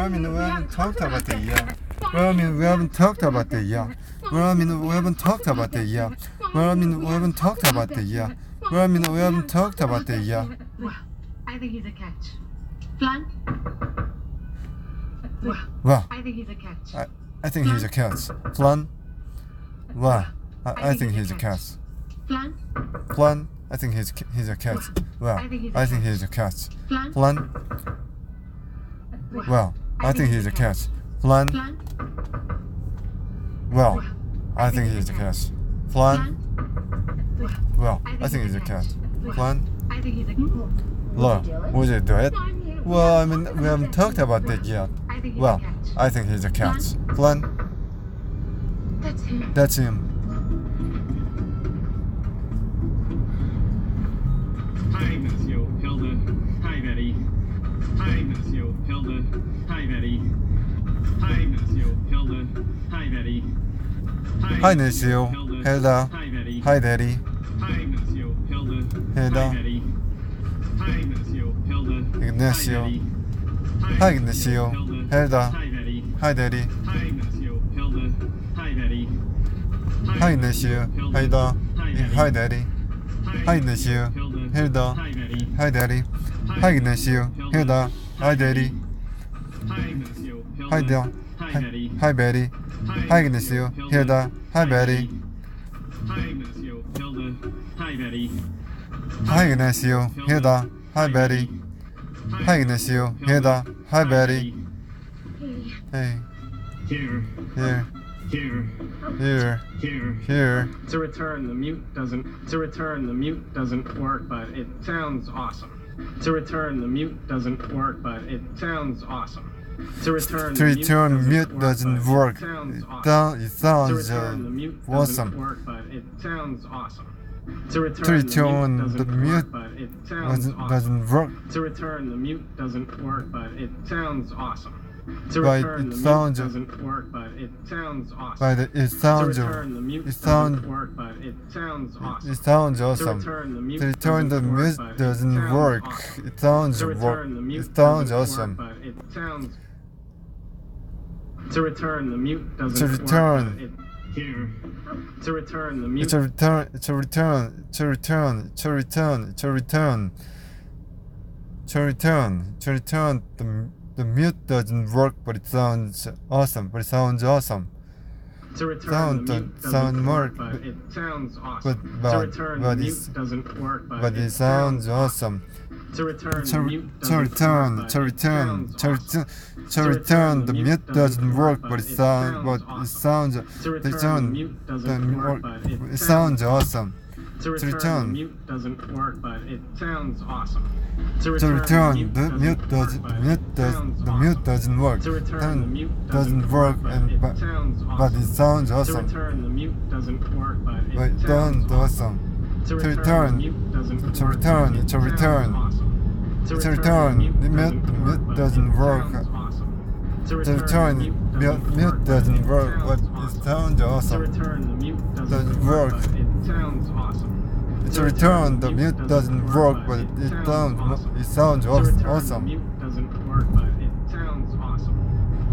Well, I mean, we haven't talked about it yet. Well, I mean, we haven't talked about it yet. Well, I mean, we haven't talked about it yet. Well, I mean, we haven't talked about it yet. Well, I mean, we haven't talked about it yet. Well, I think he's a catch. Flan? Well, I think he's a catch. I think he's a catch. Flan? Well, I think he's a catch. Flan? Flan? I think he's a catch. Well, I think he's a catch. Flan? Well, I think he's a catch. Flan? Flan? Well, I think he's a catch. Flan? Well, I think he's a catch. Flan? I think he's a Look, would you do it? Well, I mean, we haven't talked about it yet. Well, I think he's a catch. Flan? That's him. That's him. Hi, Monsieur Hilda. Hi, Betty. Hi, Monsieur Hilda. Hi, Betty. Hi, Monsieur Hilda. Hi, Betty. Hi, Monsieur Hilda. Hi, Betty. Hi, Daddy. Hi, Monsieur Hilda. Hilda. Hi, Betty. Hi, Monsieur Hilda. Ignacio. Hi, Hi, Ignacio. Hilda. Hi, Betty. Hi, Daddy. Hi, Monsieur Hilda. Hi, Betty. Hi, Ignacio. Hilda. Hi, Daddy. Hi, Ignacio. Hilda. Hi, Betty. Hi, Daddy. Hi, Ignacio. Hilda. Hi, Daddy. Hi, Monsieur Hilda. Hi, Del. Hi, Betty. Hi, Betty. Hi, Ignacio. Hilda. Hi, Betty. Hi, Monsieur Hilda. Hi, Betty. Hi, Ignacio. Hilda. Hi, Betty. Hi, Ignacio. Hilda. Hi, Betty. Hey. Here, Here. here, Here. here. Here. To return the mute doesn't work, but it sounds awesome. To return the mute doesn't work, but it sounds awesome. To return To return mute doesn't work. It sounds awesome. It sounds awesome. To return the mute doesn't work. To return the mute doesn't work, but it sounds awesome. To But return it the sounds- mute doesn't work, but it sounds awesome. But it To sounds return the mute it doesn't sounds work, but it sounds awesome. it sounds To awesome. return the mute To return the doesn't mute work, but it doesn't sounds work. awesome. It sounds To work. return the mute It sounds doesn't awesome. work, but it sounds. To return the mute doesn't To work, return. but it here. To return the mute. To return. To return. To return. To return. To return. To return. To return. The mute doesn't work, but it sounds awesome. But it sounds awesome. To return Sound the mute sound doesn't work, more- but it sounds awesome. but- to return but the it's- mute doesn't work, But it sounds awesome. To return To the mute to doesn't return. work, To but it return. sounds To awesome. return. To return. The mute doesn't work, but it sounds. But it sounds. To return the mute doesn't work, but It sounds awesome. To return. return the mute doesn't work, but it sounds awesome. To return. The mute doesn't work. To return the mute Doesn't work, and but it sounds To awesome. return the mute doesn't work, but But it it sounds sounds awesome. awesome. To return. the mute doesn't To work, return. but it To return. sounds awesome. To return. The mute doesn't work. To To return. Mute doesn't work, but it sounds To awesome. return the mute Doesn't doesn't work. work, but it sounds awesome. To return. The mute doesn't work, but it sounds To return the awesome. mute doesn't work, but it sounds awesome.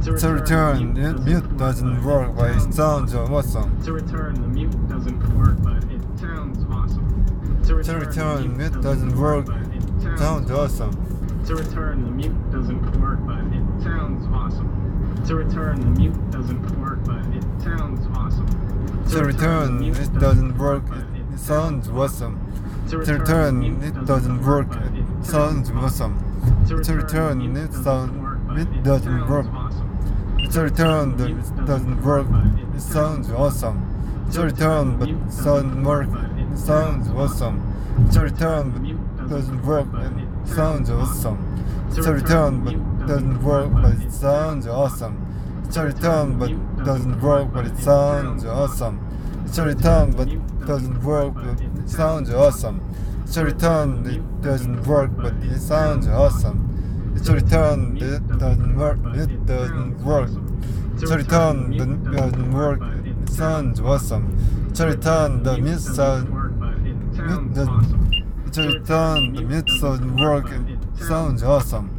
To return. The mute doesn't work, but it sounds awesome. To return the mute doesn't work, but it sounds awesome. To return. Mute doesn't work. It sounds awesome. To return the mute doesn't work, but it sounds awesome. To return the mute doesn't work, but it sounds awesome. To return. It doesn't work. It sounds awesome. To return. It doesn't work. It sounds awesome. To return. It doesn't work. To return. It doesn't work. It sounds awesome. To return, but it doesn't work. It sounds awesome. To return, but it doesn't work. It sounds awesome. To return, but it doesn't work. But it sounds awesome. To return, but it doesn't work. But it sounds awesome. To return, but it doesn't work. But it sounds awesome. To return, it doesn't work. But it sounds awesome. To return, it doesn't work. It doesn't work. To return, it doesn't work. It sounds awesome. To return, the mute sound. To return, the mute doesn't work. It sounds awesome.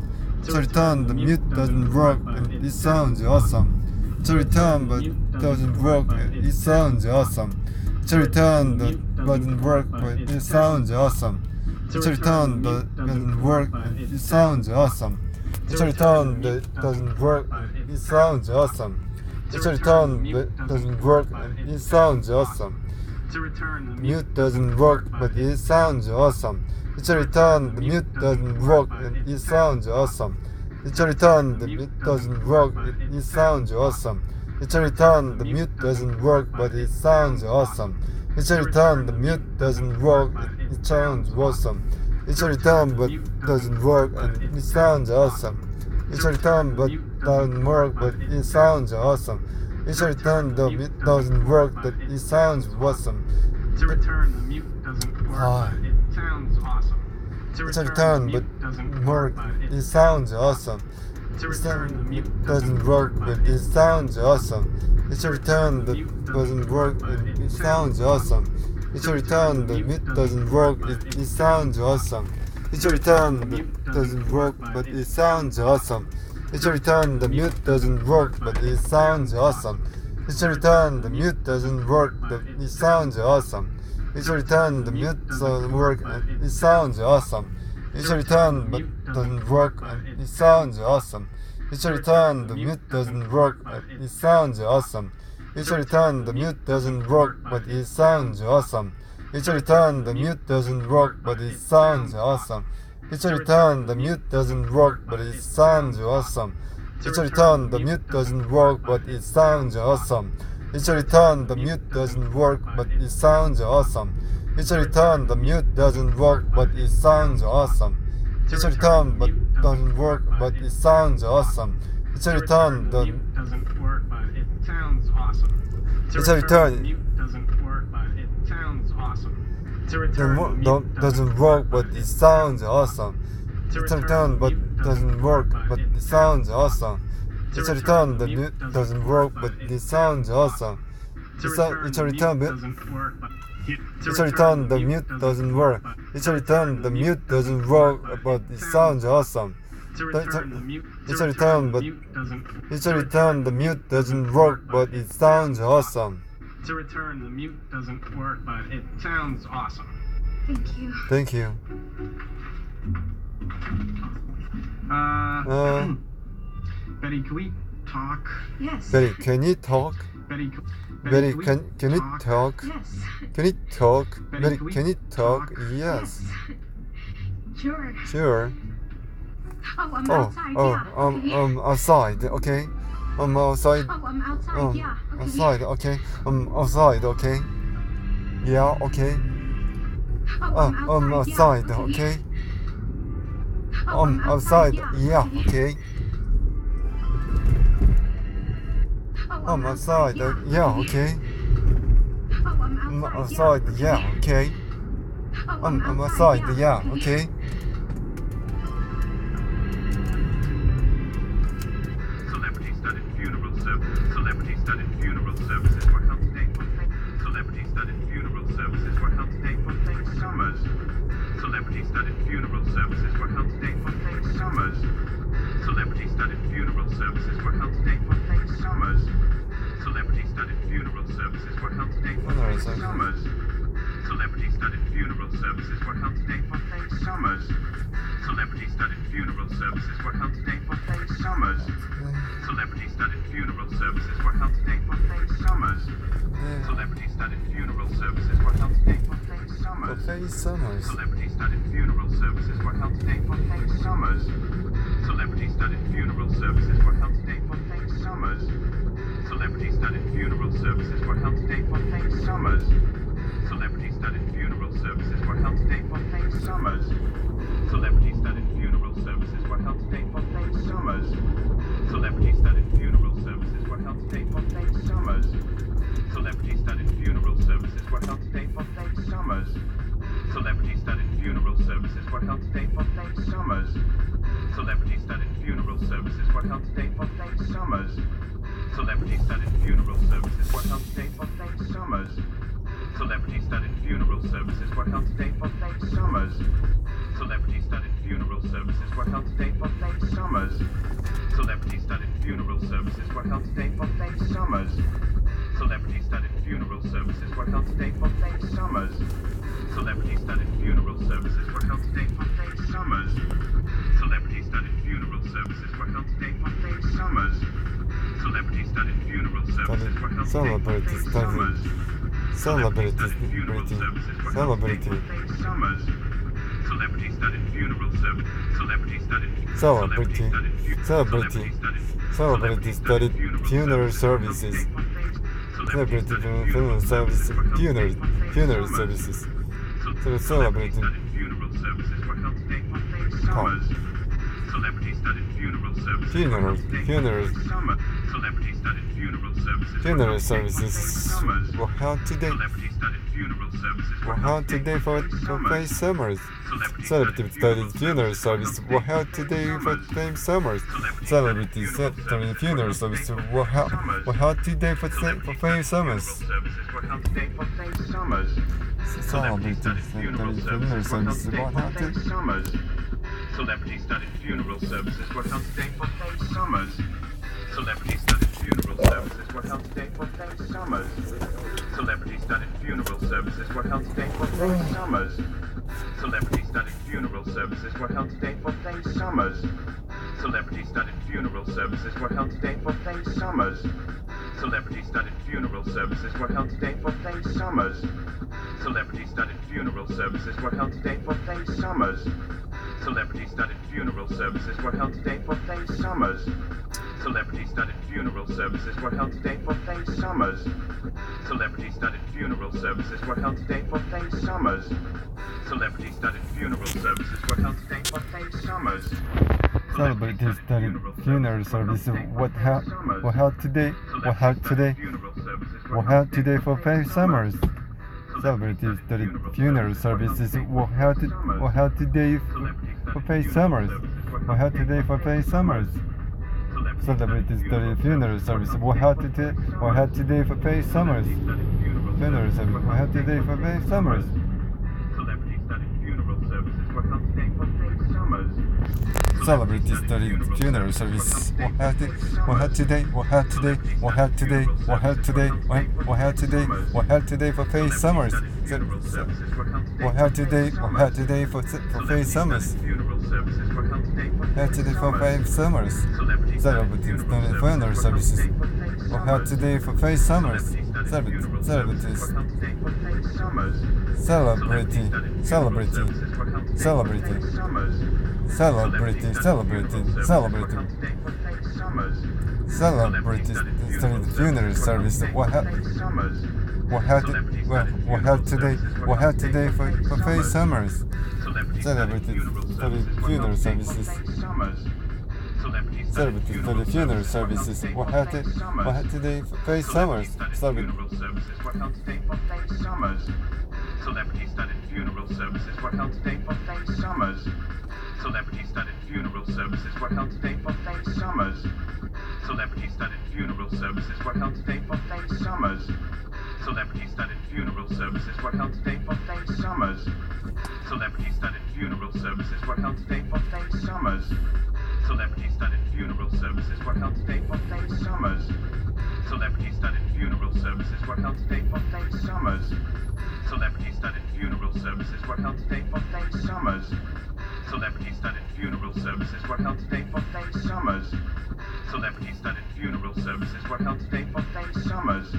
To return, the mute doesn't work and it sounds awesome. To return, but doesn't work and it sounds awesome. To return, that doesn't work but it sounds awesome. To return, that doesn't work and it sounds awesome. To return, that doesn't work and it sounds awesome. To return, that doesn't work and it sounds awesome. To return, the Mute doesn't work but it sounds awesome. To return, the mute doesn't work and it sounds awesome. To return, the mute doesn't work and it sounds awesome. To return, the mute doesn't work but it sounds awesome. To return, the mute doesn't work and it sounds awesome. To return, but doesn't work and it sounds awesome. To return, but doesn't work but it sounds awesome. To return, the mute doesn't work but it sounds awesome. To return, the mute doesn't work, but it sounds awesome. To return, but doesn't work, it sounds awesome. To return, the mute Doesn't work, but it sounds awesome. To return, that doesn't work, and it sounds awesome. To return, the mute doesn't work, it sounds awesome. To return, that doesn't work, but it sounds awesome. To return, the mute doesn't work, but it sounds awesome. To return, the mute doesn't work, but it sounds awesome. To return, the mute doesn't work, and it sounds awesome. To return, but doesn't work, and it sounds awesome. To return, the mute doesn't work, but it sounds awesome. To return, the mute doesn't work, but it sounds awesome. To return, the mute doesn't work, but it sounds awesome. To return, the mute doesn't work, but it sounds awesome. To return, the mute doesn't work, but it sounds awesome. To return, the mute doesn't work, but it sounds awesome. To return, the mute doesn't work, but it sounds awesome. To return, but doesn't work, but it sounds awesome. To return, the mute doesn't work, but it sounds awesome. To return, the mute doesn't work, but it sounds awesome. To return, the mute doesn't work, but it sounds awesome. To return, but doesn't work, but it sounds awesome. To return, the mute doesn't work, but it sounds awesome. To return, doesn't work, but to return, the mute doesn't work. To return, the mute doesn't work, but it sounds awesome. to return, the mute To return, the mute doesn't work, but it sounds awesome. To return, the mute doesn't work, but it sounds awesome. Thank you. Thank you. Betty, can we talk? Yes. Betty, can you talk? Betty, Betty, can you talk? Yes. Can you talk? Betty, Betty, can we can you talk? talk? Yes. Sure. Sure. Oh, I'm Oh, outside. Yeah. Okay. Outside. Okay. Outside. Oh, I'm outside. Yeah. Okay. Outside. Okay. Outside. Okay. Yeah. Okay. Oh, I'm outside. Outside. Yeah. Okay. Oh, I'm Outside. Yeah. Yeah. Okay. Oh, I'm outside. Yeah. Okay. Oh, I'm Outside. Yeah. Okay. Oh, I'm outside. Yeah. Okay. Celebrity-studded funeral service. Celebrity-studded funeral services were held today for Celebrity-studded funeral services were held today for Faith Summers. Celebrity-studded funeral services were held today for Faith Summers. Celebrity-studded funeral services were held today for Faith Summers. Celebrity-studded funeral services were held today for Faith Summers. Celebrity-studded funeral services were held today for Faith Summers. Celebrity-studded funeral services were held today for Faith Summers. Celebrity-studded funeral services were held today for Faith Summers. Celebrity-studded funeral services were held today for Faith Summers. Faith Summers. Celebrity-studded funeral services were held today for Faith Summers. Celebrity-studded funeral services were held today for Faith Summers. Celebrity-studded funeral services were held today for Faith Summers. Celebrity-studded funeral services were held today for Faith Summers. Celebrity-studded funeral services were held today for Faith Summers. Celebrity-studded funeral services were held today for Faith Summers. Celebrity-studded funeral services were held today for Faith Summers. Celebrity-studded funeral services were held today for Faith Summers. Celebrity-studded funeral services were held today for Faith Summers. Celebrity-studded funeral services were held today for Faith Summers. Celebrity-studded funeral services were held today for Faith Summers. Celebrity-studded funeral services were held today for Faith Summers. services were held today for Faith Summers. Celebrity-studded funeral services were held today for Faith Summers. Celebrity-studded funeral services were held today for Faith Summers. Celebrity-studded funeral services were held today for Faith Summers. Celebrity-studded funeral services were held today for Faith Summers. Celebrity-studded funeral services were held today for Faith Summers. Celebrity-studded funeral service. Celebrity-studded Celebrity-studded funeral services. Celebrity funeral service. Funeral services. Celebrity funeral services were held today for Faith Summers. Celebrity-studded funeral services. funeral Celebrity-studded funeral services. funeral services were held today. Celebrity-studded funeral services Were held today for Faith Summers. Celebrity-studded funeral service were held today for Faith Summers. Celebrity-studded funeral service were held today for Faith Summers. services were held today for Faith Summers. Celebrity-studded funeral service were held today. Summers. Celebrity-studded funeral services were held today for Faith Summers. Celebrity-studded funeral services were held today for Faith Summers. Celebrity-studded funeral services were held today for Faith Summers. Celebrity-studded funeral services were held today for Faith Summers. Celebrity-studded funeral services were held today for Faith Summers. Celebrity-studded funeral services were held today for Faith Summers. Celebrity-studded funeral services were held today for Faith Summers. Celebrity-studded funeral services were held today for Faith Summers. Celebrity-studded funeral services were held today for Faith Summers. Celebrity-studded funeral services were held today for Faith Summers. Celebrity-studded funeral services were held today for Faith Summers. Celebrity-studded funeral service were held today for Faith Summers. Celebrity-studded funeral services were held today for Faith Summers. Were held today for Faith Summers. Celebrity-studded funeral service were held today for Faith Summers. Funeral service were held today for Faith Summers. Celebrity-studded funeral services were held today for Faith Summers. Celebrity-studded funeral service were held today for Faith Summers. Were held today for Faith Summers. Held today for Faith Summers. Celebrity-studded funeral services were held today for Faith Summers. Celebrity-studded funeral service were held today for Faith Summers. Celebrity-studded funeral services. Celebrity-studded funeral services were held today for Faith Summers. Celebrity-studded funeral services were held today for Faith Summers. Celebrity-studded funeral services were held today for Faith Summers. Celebrity-studded funeral services were held today for Faith Summers. Celebrity-studded funeral services were held today for Faith Summers. Celebrity-studded funeral services were held today for Faith Summers. Celebrity-studded funeral services were held today for Faith Summers. Celebrity-studded funeral services were held today for Faith Summers. Celebrity-studded funeral services were held today for Faith Summers. Celebrity-studded funeral services were held today for Faith Summers. Celebrity-studded funeral services were held today for Faith Summers.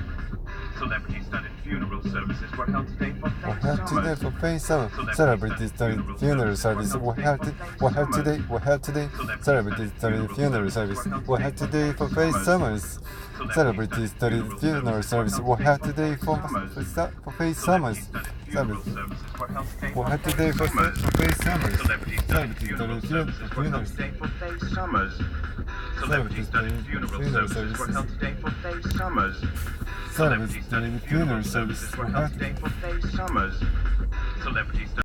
Celebrity-studded funeral services were held today for Faith Summers. Celebrity-studded funeral service were held today. Celebrity-studded funeral service were held today for Faith Summers. Celebrity-studded funeral service were held today for Faith Summers. Were held today for Faith Summers. Celebrity-studded funeral Summers. Celebrity-studded funeral services were held today for Faith Summers. Celebrity-studded funeral service were held today for Faith Summers. Celebrity-studded